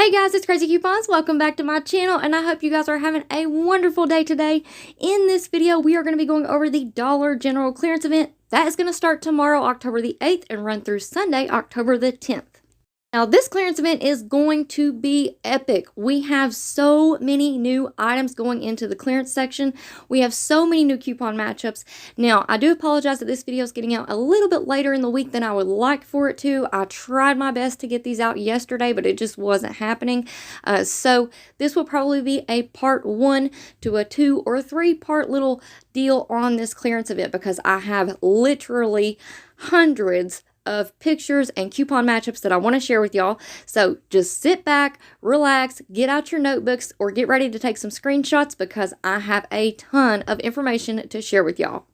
Hey guys, it's Craz-E Coupons. Welcome back to my channel, and I hope you guys are having a wonderful day today. In this video, we are going to be going over the Dollar General clearance event. That is going to start tomorrow, October the 8th, and run through Sunday, October the 10th. Now, this clearance event is going to be epic. We have so many new items going into the clearance section. We have so many new coupon matchups. Now, I do apologize that this video is getting out a little bit later in the week than I would like for it to. I tried my best to get these out yesterday, but it just wasn't happening. So this will probably be a part 1 to a 2 or 3 part little deal on this clearance event, because I have literally hundreds of pictures and coupon matchups that I want to share with y'all. So just sit back, relax, get out your notebooks, or get ready to take some screenshots, because I have a ton of information to share with y'all.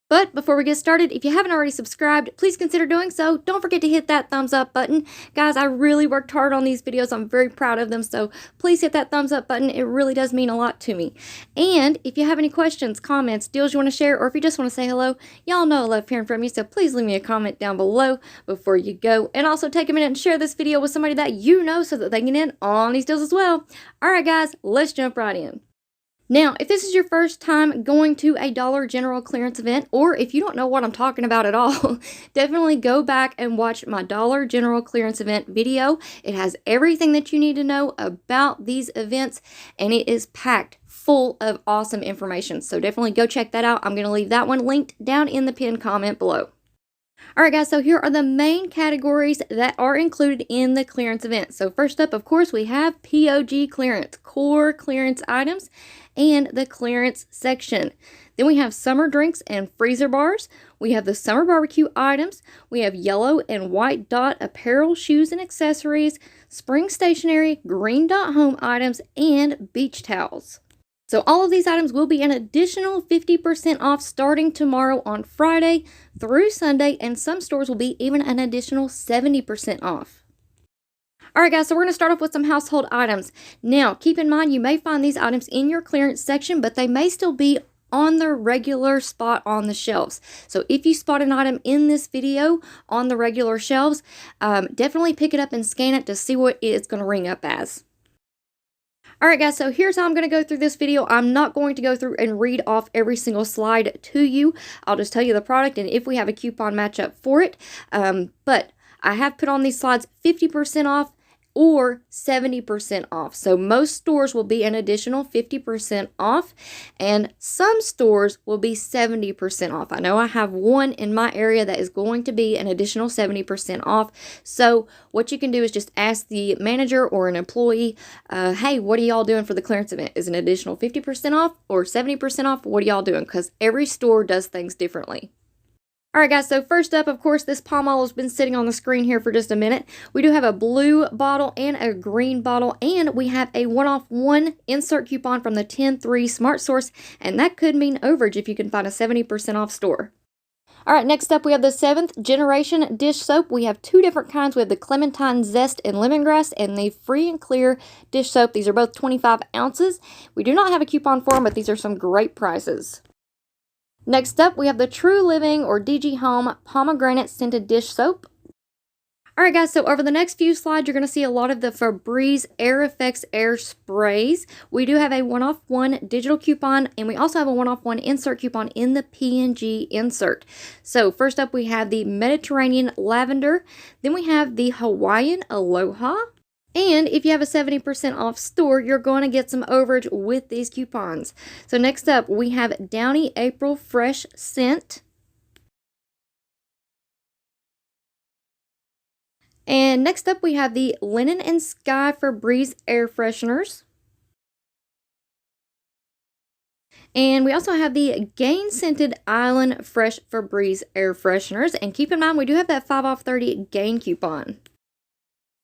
But before we get started, if you haven't already subscribed, please consider doing so. Don't forget to hit that thumbs up button. Guys, I really worked hard on these videos. I'm very proud of them, so please hit that thumbs up button. It really does mean a lot to me. And if you have any questions, comments, deals you want to share, or if you just want to say hello, y'all know I love hearing from you, so please leave me a comment down below before you go. And also take a minute and share this video with somebody that you know so that they can get in on these deals as well. Alright guys, let's jump right in. Now, if this is your first time going to a Dollar General clearance event, or if you don't know what I'm talking about at all, definitely go back and watch my Dollar General clearance event video. It has everything that you need to know about these events, and it is packed full of awesome information. So definitely go check that out. I'm going to leave that one linked down in the pinned comment below. Alright guys, so here are the main categories that are included in the clearance event. So first up, of course, we have POG clearance, core clearance items, and the clearance section. Then we have summer drinks and freezer bars. We have the summer barbecue items. We have yellow and white dot apparel, shoes and accessories, spring stationery, green dot home items, and beach towels. So all of these items will be an additional 50% off starting tomorrow on Friday through Sunday, and some stores will be even an additional 70% off. Alright guys, so we're going to start off with some household items. Now, keep in mind you may find these items in your clearance section, but they may still be on their regular spot on the shelves. So if you spot an item in this video on the regular shelves, definitely pick it up and scan it to see what it's going to ring up as. Alright guys, so here's how I'm going to go through this video. I'm not going to go through and read off every single slide to you. I'll just tell you the product and if we have a coupon matchup for it. But I have put on these slides 50% off or 70% off. So most stores will be an additional 50% off, and some stores will be 70% off. I know I have one in my area that is going to be an additional 70% off. So what you can do is just ask the manager or an employee, hey, what are y'all doing for the clearance event? Is an additional 50% off or 70% off? What are y'all doing? Because every store does things differently. Alright guys, so first up, of course, this palm oil has been sitting on the screen here for just a minute. We do have a blue bottle and a green bottle, and we have a 1-off-1 insert coupon from the 10-3 Smart Source, and that could mean overage if you can find a 70% off store. Alright, next up we have the 7th generation dish soap. We have two different kinds. We have the Clementine Zest and Lemongrass and the Free and Clear dish soap. These are both 25 ounces. We do not have a coupon for them, but these are some great prices. Next up, we have the True Living or DG Home Pomegranate Scented Dish Soap. Alright guys, so over the next few slides, you're going to see a lot of the Febreze Air Effects Air Sprays. We do have a 1-off-1 digital coupon, and we also have a 1-off-1 insert coupon in the P&G insert. So first up, we have the Mediterranean Lavender. Then we have the Hawaiian Aloha. And if you have a 70% off store, you're going to get some overage with these coupons. So next up, we have Downy April Fresh Scent. And next up, we have the Linen and Sky Febreze Air Fresheners. And we also have the Gain Scented Island Fresh Febreze Air Fresheners. And keep in mind, we do have that 5-off-30 Gain coupon.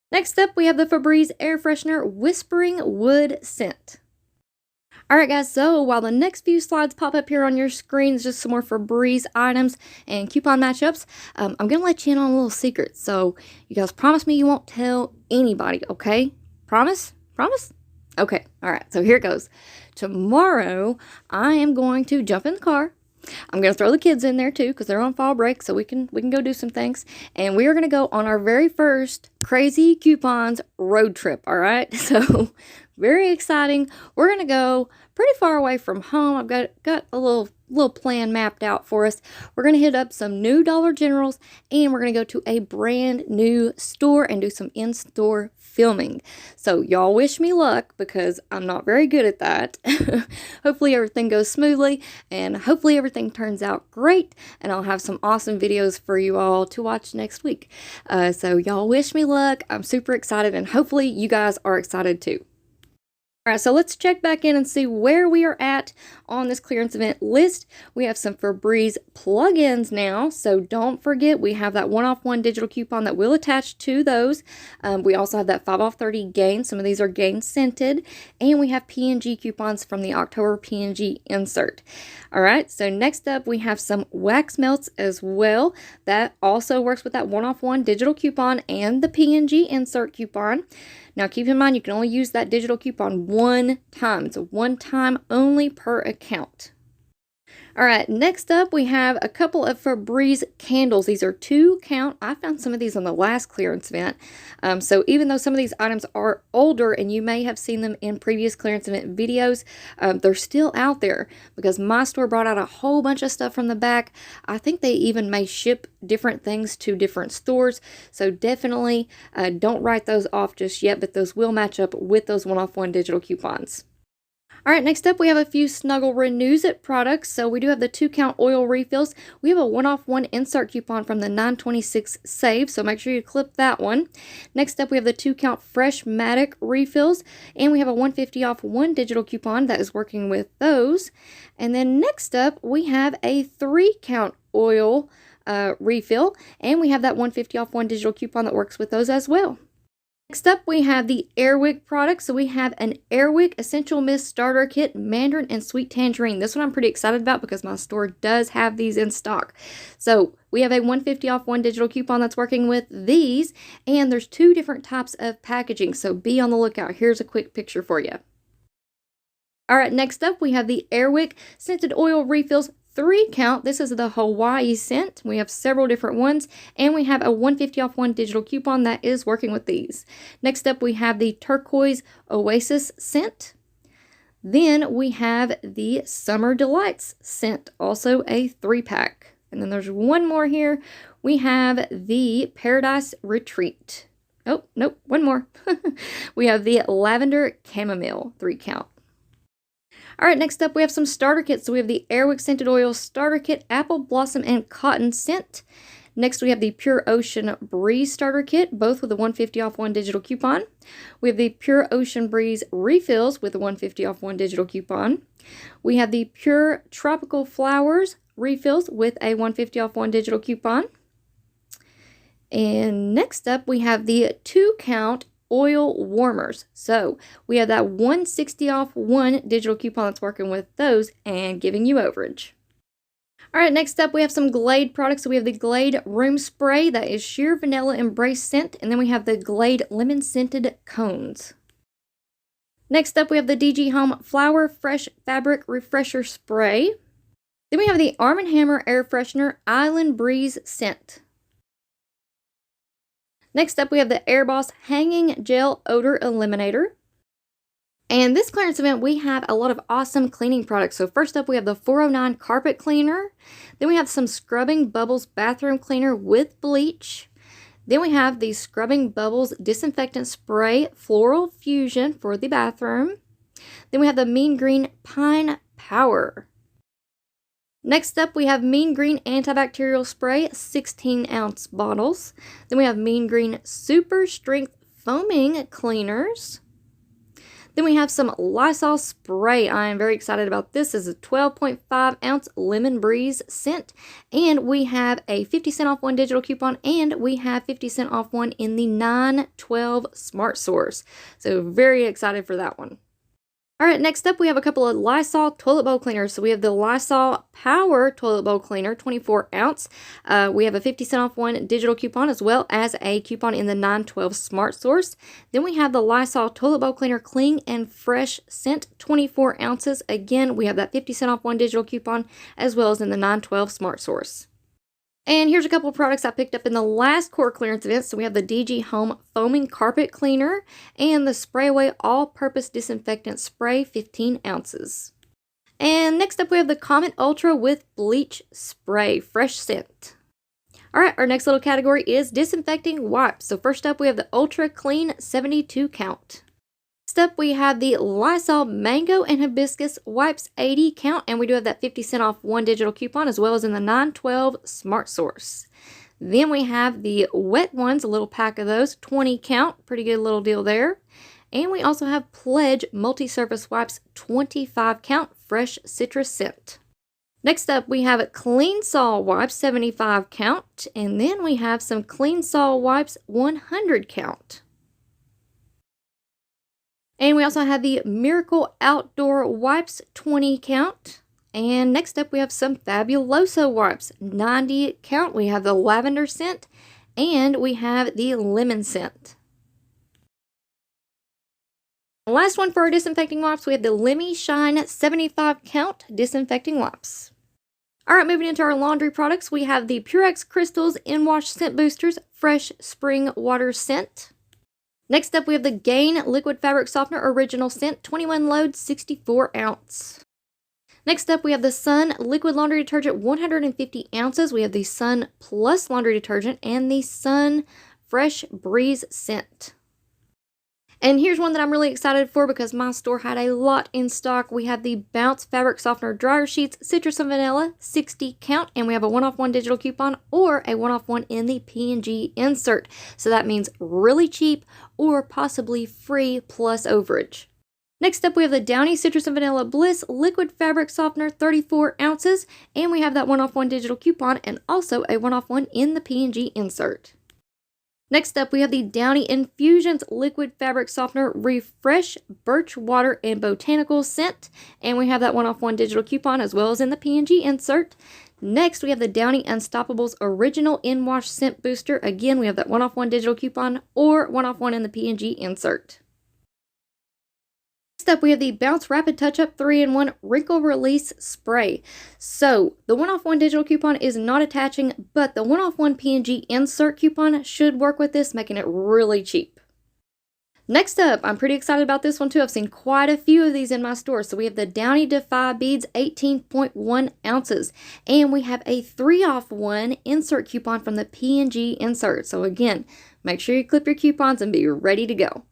Next up, we have the Febreze Air Freshener Whispering Wood Scent. Alright guys, so while the next few slides pop up here on your screens, just some more Febreze items and coupon matchups, I'm going to let you in on a little secret. So you guys promise me you won't tell anybody, okay? Promise? Promise? Okay, alright, so here it goes. Tomorrow, I am going to jump in the car, I'm going to throw the kids in there too because they're on fall break, so we can go do some things. And we are going to go on our very first Craz-E Coupons road trip, all right? So very exciting. We're going to go pretty far away from home. I've got a little plan mapped out for us. We're going to hit up some new Dollar Generals, and we're going to go to a brand new store and do some in-store filming. So y'all wish me luck because I'm not very good at that. Hopefully everything goes smoothly, and hopefully everything turns out great, and I'll have some awesome videos for you all to watch next week. So y'all wish me luck. I'm super excited, and hopefully you guys are excited too. All right, so let's check back in and see where we are at on this clearance event list. We have some Febreze plugins now, so don't forget we have that 1-off-1 digital coupon that will attach to those. We also have that 5 off 30 Gain. Some of these are Gain scented, and we have P&G coupons from the October P&G insert. All right, so next up we have some wax melts as well. That also works with that 1-off-1 digital coupon and the P&G insert coupon. Now, keep in mind, you can only use that digital coupon one time. It's a one-time only per account. All right, next up, we have a couple of Febreze candles. These are 2-count. I found some of these on the last clearance event. So even though some of these items are older and you may have seen them in previous clearance event videos, they're still out there because my store brought out a whole bunch of stuff from the back. I think they even may ship different things to different stores. So definitely don't write those off just yet, but those will match up with those 1-off-1 digital coupons. All right, next up we have a few Snuggle Renews It products. So we do have the 2-count oil refills. We have a 1-off-1 insert coupon from the 926 Save, so make sure you clip that one. Next up we have the 2-count Freshmatic refills, and we have a 150 off 1 digital coupon that is working with those. And then next up we have a 3-count oil refill, and we have that 150 off 1 digital coupon that works with those as well. Next up, we have the Airwick products. So we have an Airwick Essential Mist Starter Kit, Mandarin and Sweet Tangerine. This one I'm pretty excited about because my store does have these in stock. So we have a 150 off 1 digital coupon that's working with these, and there's 2 different types of packaging, so be on the lookout. Here's a quick picture for you. All right, next up, we have the Airwick Scented Oil Refills 3-count. This is the Hawaii scent. We have several different ones, and we have a 150 off 1 digital coupon that is working with these. Next up, we have the Turquoise Oasis scent. Then we have the Summer Delights scent, also a 3-pack. And then there's one more here. We have the Paradise Retreat. Oh, nope, one more. We have the Lavender Chamomile 3-count. All right, next up we have some starter kits. So we have the Airwick Scented Oil Starter Kit, Apple Blossom and Cotton Scent. Next we have the Pure Ocean Breeze Starter Kit, both with a 150 off 1 digital coupon. We have the Pure Ocean Breeze Refills with a 150 off 1 digital coupon. We have the Pure Tropical Flowers Refills with a 150 off 1 digital coupon. And next up we have the 2-count oil warmers. So we have that 160 off 1 digital coupon that's working with those and giving you overage. All right, next up we have some Glade products. So we have the Glade Room Spray that is Sheer Vanilla Embrace Scent, and then we have the Glade Lemon Scented Cones. Next up we have the DG Home Flower Fresh Fabric Refresher Spray. Then we have the Arm & Hammer Air Freshener Island Breeze Scent. Next up, we have the Airboss Hanging Gel Odor Eliminator. And this clearance event, we have a lot of awesome cleaning products. So first up, we have the 409 Carpet Cleaner. Then we have some Scrubbing Bubbles Bathroom Cleaner with bleach. Then we have the Scrubbing Bubbles Disinfectant Spray Floral Fusion for the bathroom. Then we have the Mean Green Pine Power. Next up, we have Mean Green Antibacterial Spray, 16-ounce bottles. Then we have Mean Green Super Strength Foaming Cleaners. Then we have some Lysol Spray. I am very excited about this. This is a 12.5-ounce Lemon Breeze scent. And we have a 50-cent off 1 digital coupon, and we have 50-cent off 1 in the 912 Smart Source. So very excited for that one. Alright, next up we have a couple of Lysol toilet bowl cleaners. So we have the Lysol Power Toilet Bowl Cleaner, 24 ounce. We have a 50 cent off one digital coupon as well as a coupon in the 912 Smart Source. Then we have the Lysol Toilet Bowl Cleaner Clean and Fresh Scent, 24 ounces. Again, we have that 50 cent off one digital coupon as well as in the 912 Smart Source. And here's a couple of products I picked up in the last core clearance event. So we have the DG Home Foaming Carpet Cleaner and the Spray Away All-Purpose Disinfectant Spray, 15 ounces. And next up we have the Comet Ultra with Bleach Spray, fresh scent. Alright, our next little category is disinfecting wipes. So first up we have the Ultra Clean 72 count. Next up, we have the Lysol Mango and Hibiscus Wipes 80 count, and we do have that 50 cent off one digital coupon as well as in the 912 Smart Source. Then we have the Wet Ones, a little pack of those, 20 count, pretty good little deal there. And we also have Pledge Multi-Surface Wipes 25 count, fresh citrus scent. Next up, we have Clean Sol Wipes 75 count, and then we have some Clean Sol Wipes 100 count. And we also have the Miracle Outdoor Wipes 20 count. And next up we have some Fabuloso wipes, 90 count. We have the lavender scent and we have the lemon scent. The last one for our disinfecting wipes, we have the Lemmy Shine 75 count disinfecting wipes. Alright, moving into our laundry products, we have the Purex Crystals In-Wash Scent Boosters Fresh Spring Water Scent. Next up, we have the Gain Liquid Fabric Softener Original Scent, 21 load, 64 ounce. Next up, we have the Sun Liquid Laundry Detergent, 150 ounces. We have the Sun Plus Laundry Detergent and the Sun Fresh Breeze Scent. And here's one that I'm really excited for because my store had a lot in stock. We have the Bounce Fabric Softener Dryer Sheets, Citrus and Vanilla, 60 count. And we have a one-off-one digital coupon or a one-off-one in the P&G insert. So that means really cheap or possibly free plus overage. Next up, we have the Downy Citrus and Vanilla Bliss Liquid Fabric Softener, 34 ounces. And we have that one-off-one digital coupon and also a one-off-one in the P&G insert. Next up, we have the Downy Infusions Liquid Fabric Softener Refresh Birch Water and Botanical Scent. And we have that one-off-one digital coupon as well as in the P&G insert. Next, we have the Downy Unstoppables Original In-Wash Scent Booster. Again, we have that one-off-one digital coupon or one-off-one in the P&G insert. Next up, we have the Bounce Rapid Touch-Up 3-in-1 Wrinkle Release Spray. So, the one-off-one digital coupon is not attaching, but the one-off-one P&G insert coupon should work with this, making it really cheap. Next up, I'm pretty excited about this one too. I've seen quite a few of these in my store. So we have the Downy Defy Beads 18.1 ounces. And we have a 3-off-1 insert coupon from the P&G insert. So again, make sure you clip your coupons and be ready to go.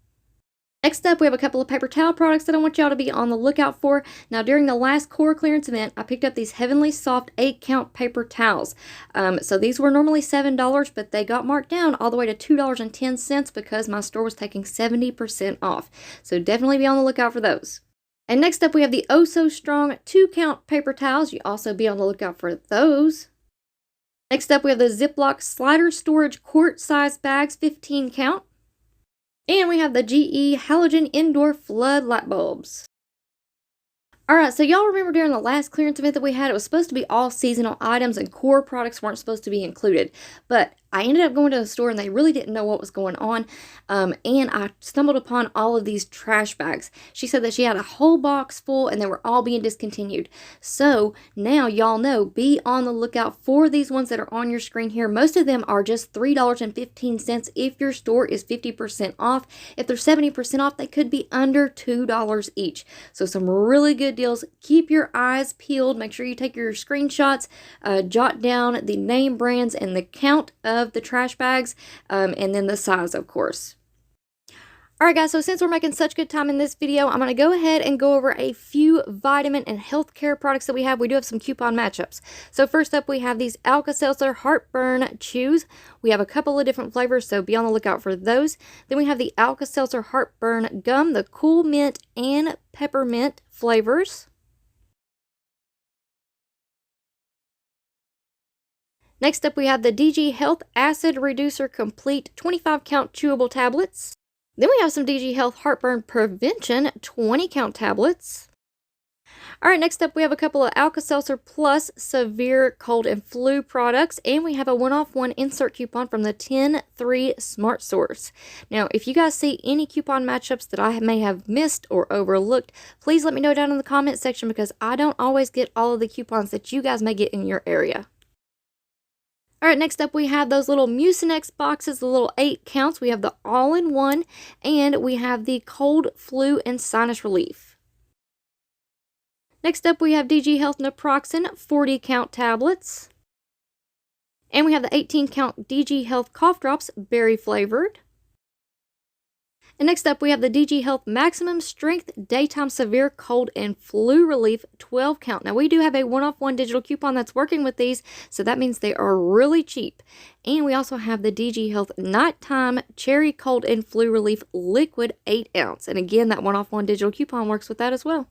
Next up, we have a couple of paper towel products that I want y'all to be on the lookout for. Now, during the last core clearance event, I picked up these Heavenly Soft 8-count paper towels. So these were normally $7, but they got marked down all the way to $2.10 because my store was taking 70% off. So definitely be on the lookout for those. And next up, we have the Oh So Strong 2-count paper towels. You also be on the lookout for those. Next up, we have the Ziploc Slider Storage Quart Size Bags 15 count. And we have the GE Halogen Indoor Flood Light Bulbs. Alright, so y'all remember during the last clearance event that we had, it was supposed to be all seasonal items and core products weren't supposed to be included. But I ended up going to the store and they really didn't know what was going on. And I stumbled upon all of these trash bags. She said that she had a whole box full and they were all being discontinued. So now y'all know, be on the lookout for these ones that are on your screen here. Most of them are just $3.15 if your store is 50% off. If they're 70% off, they could be under $2 each. So some really good deals. Keep your eyes peeled. Make sure you take your screenshots, jot down the name brands and the count of the trash bags, and then the size, of course. Alright guys, so since we're making such good time in this video, I'm going to go ahead and go over a few vitamin and healthcare products that we have. We do have some coupon matchups. So first up, we have these Alka-Seltzer Heartburn Chews. We have a couple of different flavors, so be on the lookout for those. Then we have the Alka-Seltzer Heartburn Gum, the Cool Mint and Peppermint flavors. Next up, we have the DG Health Acid Reducer Complete 25-count chewable tablets. Then we have some DG Health Heartburn Prevention 20 count tablets. All right, next up we have a couple of Alka-Seltzer Plus severe cold and flu products, and we have a 1-off-1 insert coupon from the 10-3 Smart Source. Now, if you guys see any coupon matchups that I may have missed or overlooked, please let me know down in the comment section because I don't always get all of the coupons that you guys may get in your area. All right, next up we have those little Mucinex boxes, the little 8 counts. We have the all-in-one, and we have the cold, flu, and sinus relief. Next up we have DG Health Naproxen 40 count tablets. And we have the 18 count DG Health cough drops, berry flavored. And next up we have the DG Health Maximum Strength Daytime Severe Cold and Flu Relief 12 count. Now we do have a 1-off-1 digital coupon that's working with these, so that means they are really cheap. And we also have the DG Health Nighttime Cherry Cold and Flu Relief Liquid 8 ounce. And again, that 1-off-1 digital coupon works with that as well.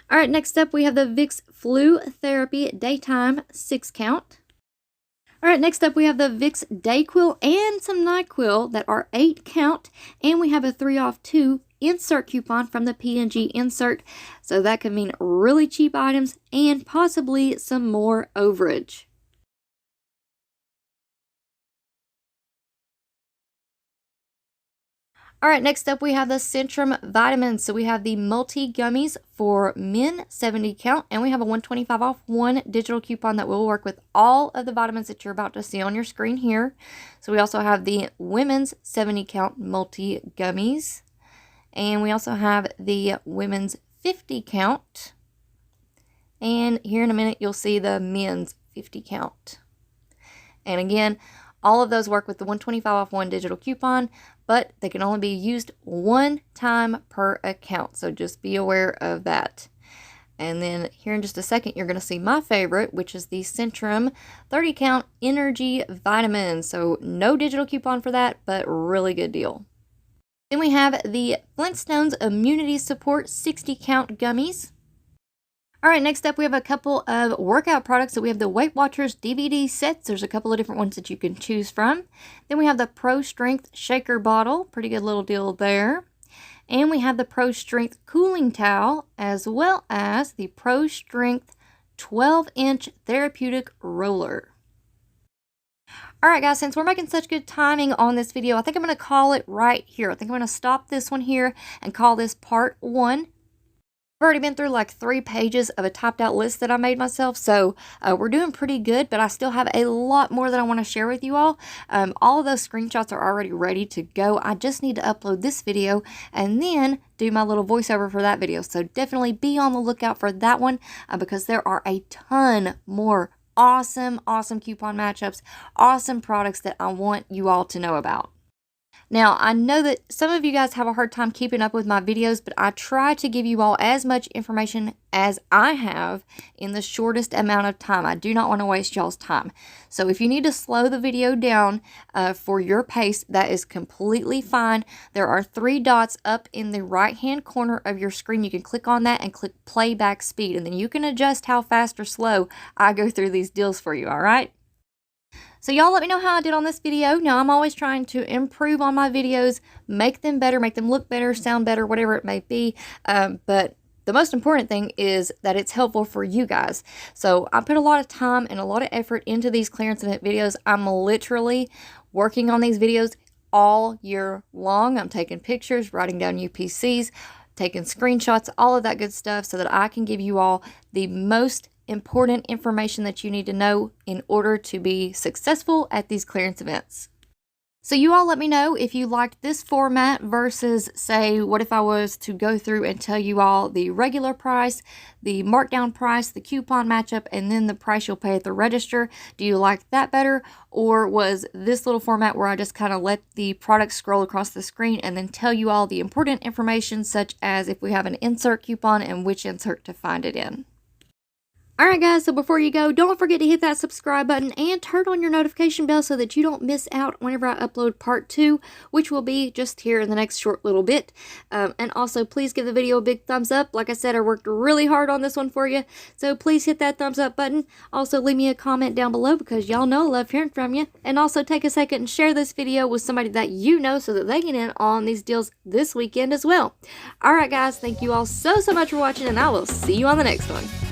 All right, next up we have the Vicks Flu Therapy Daytime 6 count. All right, next up we have the Vicks Dayquil and some NyQuil that are 8 count, and we have a 3-off-2 insert coupon from the P&G insert, so that could mean really cheap items and possibly some more overage. All right, next up we have the Centrum Vitamins. So we have the multi gummies for men, 70 count, and we have a 125-off-1 digital coupon that will work with all of the vitamins that you're about to see on your screen here. So we also have the women's 70 count multi gummies, and we also have the women's 50 count. And here in a minute you'll see the men's 50 count. And again, all of those work with the 125-off-1 digital coupon, but they can only be used one time per account. So just be aware of that. And then here in just a second, you're going to see my favorite, which is the Centrum 30 count Energy Vitamins. So no digital coupon for that, but really good deal. Then we have the Flintstones Immunity Support 60 count gummies. All right, next up we have a couple of workout products. So we have the Weight Watchers DVD sets. There's a couple of different ones that you can choose from. Then we have the Pro Strength Shaker Bottle. Pretty good little deal there. And we have the Pro Strength Cooling Towel, as well as the Pro Strength 12-inch Therapeutic Roller. All right, guys, since we're making such good timing on this video, I think I'm going to call it right here. I think I'm going to stop this one here and call this part 1. I've already been through like 3 pages of a typed out list that I made myself, so we're doing pretty good, but I still have a lot more that I want to share with you all. All of those screenshots are already ready to go. I just need to upload this video and then do my little voiceover for that video, so definitely be on the lookout for that one because there are a ton more awesome coupon matchups, awesome products that I want you all to know about. Now, I know that some of you guys have a hard time keeping up with my videos, but I try to give you all as much information as I have in the shortest amount of time. I do not want to waste y'all's time. So if you need to slow the video down for your pace, that is completely fine. There are 3 dots up in the right-hand corner of your screen. You can click on that and click playback speed, and then you can adjust how fast or slow I go through these deals for you, all right? So y'all let me know how I did on this video. Now, I'm always trying to improve on my videos, make them better, make them look better, sound better, whatever it may be. But the most important thing is that it's helpful for you guys. So I put a lot of time and a lot of effort into these clearance event videos. I'm literally working on these videos all year long. I'm taking pictures, writing down UPCs, taking screenshots, all of that good stuff so that I can give you all the most important information that you need to know in order to be successful at these clearance events. So you all let me know if you liked this format versus, say, what if I was to go through and tell you all the regular price, the markdown price, the coupon matchup, and then the price you'll pay at the register. Do you like that better? Or was this little format where I just kind of let the product scroll across the screen and then tell you all the important information, such as if we have an insert coupon and which insert to find it in? Alright guys, so before you go, don't forget to hit that subscribe button and turn on your notification bell so that you don't miss out whenever I upload part 2, which will be just here in the next short little bit. And also, please give the video a big thumbs up. Like I said, I worked really hard on this one for you, so please hit that thumbs up button. Also, leave me a comment down below because y'all know I love hearing from you. And also, take a second and share this video with somebody that you know so that they can in on these deals this weekend as well. Alright guys, thank you all so much for watching, and I will see you on the next one.